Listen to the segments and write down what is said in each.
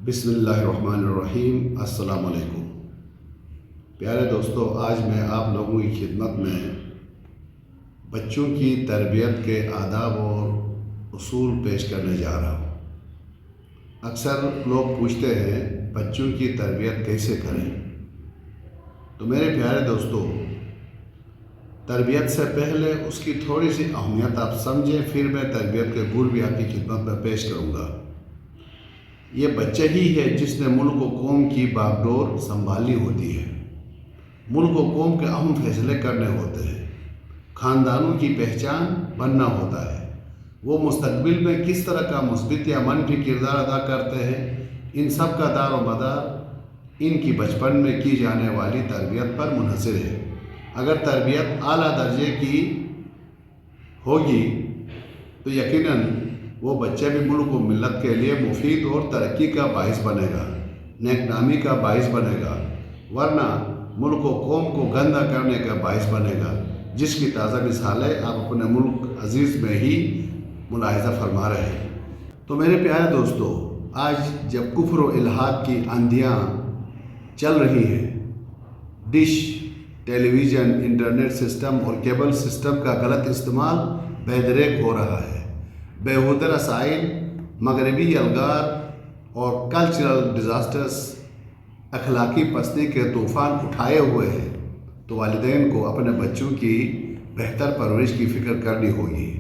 بسم اللہ الرحمن الرحیم۔ السلام علیکم پیارے دوستو، آج میں آپ لوگوں کی خدمت میں بچوں کی تربیت کے آداب اور اصول پیش کرنے جا رہا ہوں۔ اکثر لوگ پوچھتے ہیں بچوں کی تربیت کیسے کریں، تو میرے پیارے دوستو، تربیت سے پہلے اس کی تھوڑی سی اہمیت آپ سمجھیں، پھر میں تربیت کے گول بھی آپ کی خدمت میں پیش کروں گا۔ یہ بچہ ہی ہے جس نے ملک و قوم کی باغ ڈور سنبھالنی ہوتی ہے، ملک و قوم کے اہم فیصلے کرنے ہوتے ہیں، خاندانوں کی پہچان بننا ہوتا ہے۔ وہ مستقبل میں کس طرح کا مثبت یا منفی کردار ادا کرتے ہیں، ان سب کا دار و مدار ان کی بچپن میں کی جانے والی تربیت پر منحصر ہے۔ اگر تربیت اعلیٰ درجے کی ہوگی تو یقیناً وہ بچہ بھی ملک و ملت کے لیے مفید اور ترقی کا باعث بنے گا، نیک نامی کا باعث بنے گا، ورنہ ملک و قوم کو گندہ کرنے کا باعث بنے گا، جس کی تازہ مثالیں آپ اپنے ملک عزیز میں ہی ملاحظہ فرما رہے ہیں۔ تو میرے پیارے دوستو، آج جب کفر و الحاد کی آندھیاں چل رہی ہیں، ڈش، ٹیلی ویژن، انٹرنیٹ سسٹم اور کیبل سسٹم کا غلط استعمال بہدریک ہو رہا ہے، بیہودہ رسائل، مغربی الگار اور کلچرل ڈیزاسٹرز اخلاقی پستی کے طوفان اٹھائے ہوئے ہیں، تو والدین کو اپنے بچوں کی بہتر پرورش کی فکر کرنی ہوگی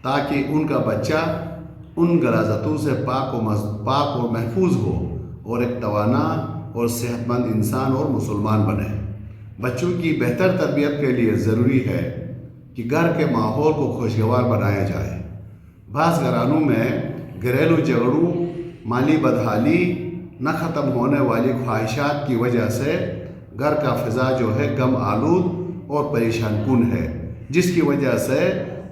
تاکہ ان کا بچہ ان غلاظتوں سے پاک و محفوظ ہو اور ایک توانا اور صحت مند انسان اور مسلمان بنے۔ بچوں کی بہتر تربیت کے لیے ضروری ہے کہ گھر کے ماحول کو خوشگوار بنایا جائے۔ بعض گھرانوں میں گھریلو جھگڑوں، مالی بدحالی، نہ ختم ہونے والی خواہشات کی وجہ سے گھر کا فضا جو ہے غم آلود اور پریشان کن ہے، جس کی وجہ سے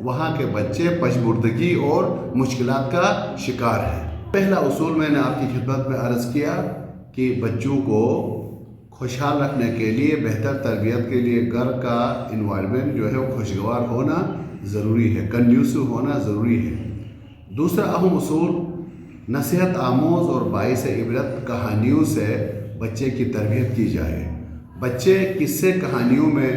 وہاں کے بچے پشمردگی اور مشکلات کا شکار ہیں۔ پہلا اصول میں نے آپ کی خدمت میں عرض کیا کہ بچوں کو خوشحال رکھنے کے لیے، بہتر تربیت کے لیے گھر کا انوائرمنٹ جو ہے وہ خوشگوار ہونا ضروری ہے، کنڈیوسو ہونا ضروری ہے۔ دوسرا اہم اصول، نصیحت آموز اور باعث عبرت کہانیوں سے بچے کی تربیت کی جائے۔ بچے قصے کہانیوں میں،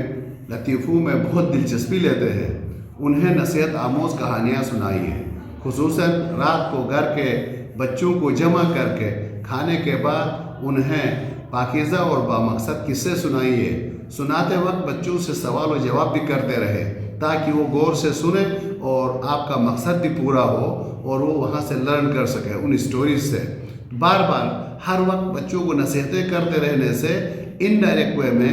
لطیفوں میں بہت دلچسپی لیتے ہیں، انہیں نصیحت آموز کہانیاں سنائیے، خصوصاً رات کو گھر کے بچوں کو جمع کر کے کھانے کے بعد انہیں پاکیزہ اور بامقصد قصے سنائیے۔ سناتے وقت بچوں سے سوال و جواب بھی کرتے رہے تاکہ وہ غور سے سنیں اور آپ کا مقصد بھی پورا ہو اور وہ وہاں سے لرن کر سکے ان اسٹوریز سے۔ بار بار ہر وقت بچوں کو نصیحتیں کرتے رہنے سے انڈائریکٹ وے میں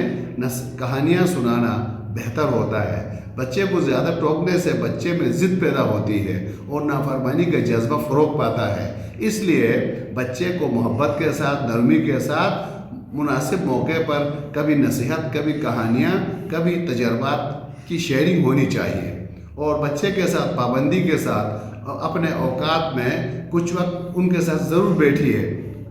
کہانیاں سنانا بہتر ہوتا ہے۔ بچے کو زیادہ ٹوکنے سے بچے میں ضد پیدا ہوتی ہے اور نافرمانی کا جذبہ فروغ پاتا ہے۔ اس لیے بچے کو محبت کے ساتھ، نرمی کے ساتھ، مناسب موقع پر کبھی نصیحت، کبھی کہانیاں، کبھی تجربات کی شیئرنگ ہونی چاہیے، اور بچے کے ساتھ پابندی کے ساتھ اپنے اوقات میں کچھ وقت ان کے ساتھ ضرور بیٹھیے۔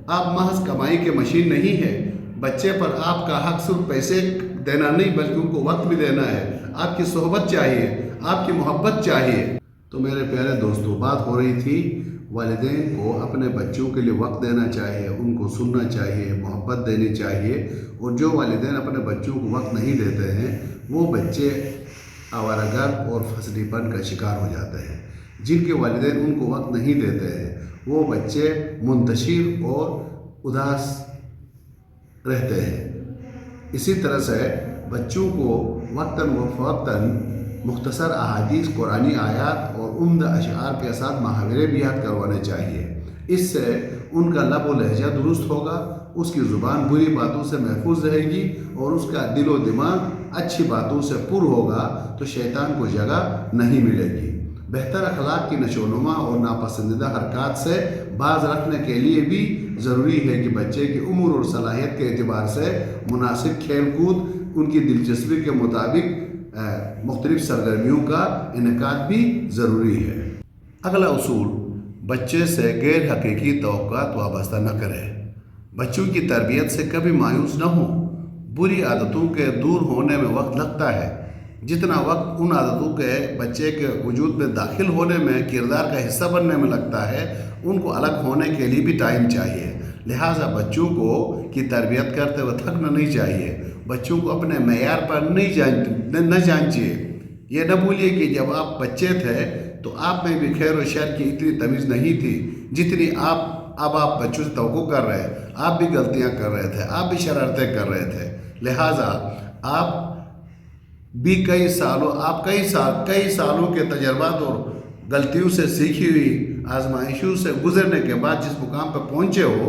آپ محض کمائی کے مشین نہیں ہے، بچے پر آپ کا حق صرف پیسے دینا نہیں بلکہ ان کو وقت بھی دینا ہے، آپ کی صحبت چاہیے، آپ کی محبت چاہیے۔ تو میرے پیارے دوستو، بات ہو رہی تھی والدین کو اپنے بچوں کے لیے وقت دینا چاہیے، ان کو سننا چاہیے، محبت دینی چاہیے، اور جو والدین اپنے بچوں کو وقت نہیں دیتے ہیں وہ بچے آوارہ گرد اور فسری پن کا شکار ہو جاتے ہیں۔ جن کے والدین ان کو وقت نہیں دیتے ہیں وہ بچے منتشر اور اداس رہتے ہیں۔ اسی طرح سے بچوں کو وقتاً فوقتاً مختصر احادیث، قرآنی آیات اور عمدہ اشعار کے ساتھ محاورے بھی یاد کروانے چاہیے۔ اس سے ان کا لب و لہجہ درست ہوگا، اس کی زبان بری باتوں سے محفوظ رہے گی اور اس کا دل و دماغ اچھی باتوں سے پر ہوگا، تو شیطان کو جگہ نہیں ملے گی۔ بہتر اخلاق کی نشوونما اور ناپسندیدہ حرکات سے باز رکھنے کے لیے بھی ضروری ہے کہ بچے کی عمر اور صلاحیت کے اعتبار سے مناسب کھیل کود، ان کی دلچسپی کے مطابق مختلف سرگرمیوں کا انعقاد بھی ضروری ہے۔ اگلا اصول، بچے سے غیر حقیقی توقعات وابستہ نہ کریں۔ بچوں کی تربیت سے کبھی مایوس نہ ہوں۔ بری عادتوں کے دور ہونے میں وقت لگتا ہے، جتنا وقت ان عادتوں کے بچے کے وجود میں داخل ہونے میں، کردار کا حصہ بننے میں لگتا ہے، ان کو الگ ہونے کے لیے بھی ٹائم چاہیے۔ لہٰذا بچوں کو کی تربیت کرتے ہوئے تھکنا نہیں چاہیے، بچوں کو اپنے معیار پر نہ جانچیے۔ یہ نہ بولیے کہ جب آپ بچے تھے تو آپ میں بھی خیر و شر کی اتنی تمیز نہیں تھی جتنی اب آپ بچوں سے توقع کر رہے ہیں۔ آپ بھی غلطیاں کر رہے تھے، آپ بھی شرارتیں کر رہے تھے، لہٰذا آپ بھی کئی سالوں کے تجربات اور غلطیوں سے سیکھی ہوئی آزمائشوں سے گزرنے کے بعد جس مقام پہ پہنچے ہو،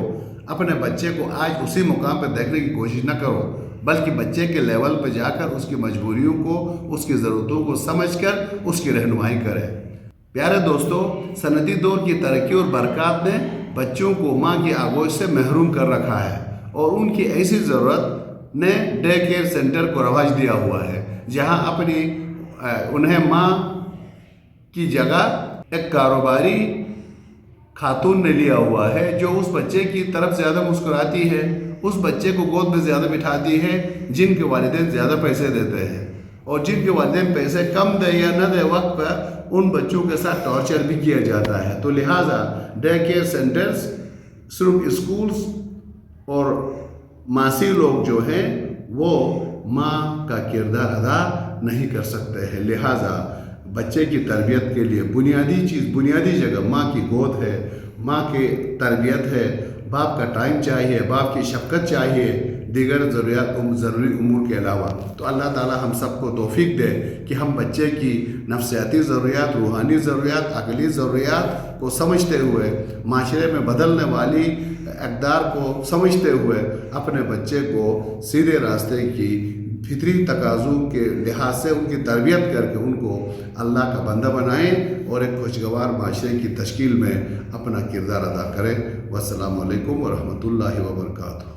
اپنے بچے کو آج اسی مقام پہ دیکھنے کی کوشش نہ کرو، بلکہ بچے کے لیول پہ جا کر اس کی مجبوریوں کو، اس کی ضرورتوں کو سمجھ کر اس کی رہنمائی کرے۔ پیارے دوستو، صنعتی دور کی ترقی اور برکات نے بچوں کو ماں کی آغوش سے محروم کر رکھا ہے، اور ان کی ایسی ضرورت نے ڈے کیئر سینٹر کو رواج دیا ہوا ہے، جہاں انہیں ماں کی جگہ ایک کاروباری خاتون نے لیا ہوا ہے، جو اس بچے کی طرف زیادہ مسکراتی ہے، اس بچے کو گود میں زیادہ بٹھاتی ہے، جن کے والدین زیادہ پیسے دیتے ہیں، اور جن کے والدین پیسے کم دے یا نہ دے، وقت پر ان بچوں کے ساتھ ٹارچر بھی کیا جاتا ہے۔ تو لہٰذا ڈے کیئر سینٹرز صرف اسکولز اور ماسی لوگ جو ہیں وہ ماں کا کردار ادا نہیں کر سکتے ہیں۔ لہٰذا بچے کی تربیت کے لیے بنیادی جگہ ماں کی گود ہے، ماں کی تربیت ہے، باپ کا ٹائم چاہیے، باپ کی شفقت چاہیے، دیگر ضروری امور کے علاوہ۔ تو اللہ تعالی ہم سب کو توفیق دے کہ ہم بچے کی نفسیاتی ضروریات، روحانی ضروریات، عقلی ضروریات کو سمجھتے ہوئے، معاشرے میں بدلنے والی اقدار کو سمجھتے ہوئے اپنے بچے کو سیدھے راستے کی فطری تقاضوں کے لحاظ سے ان کی تربیت کر کے ان کو اللہ کا بندہ بنائیں اور ایک خوشگوار معاشرے کی تشکیل میں اپنا کردار ادا کریں۔ والسلام علیکم ورحمۃ اللہ وبرکاتہ۔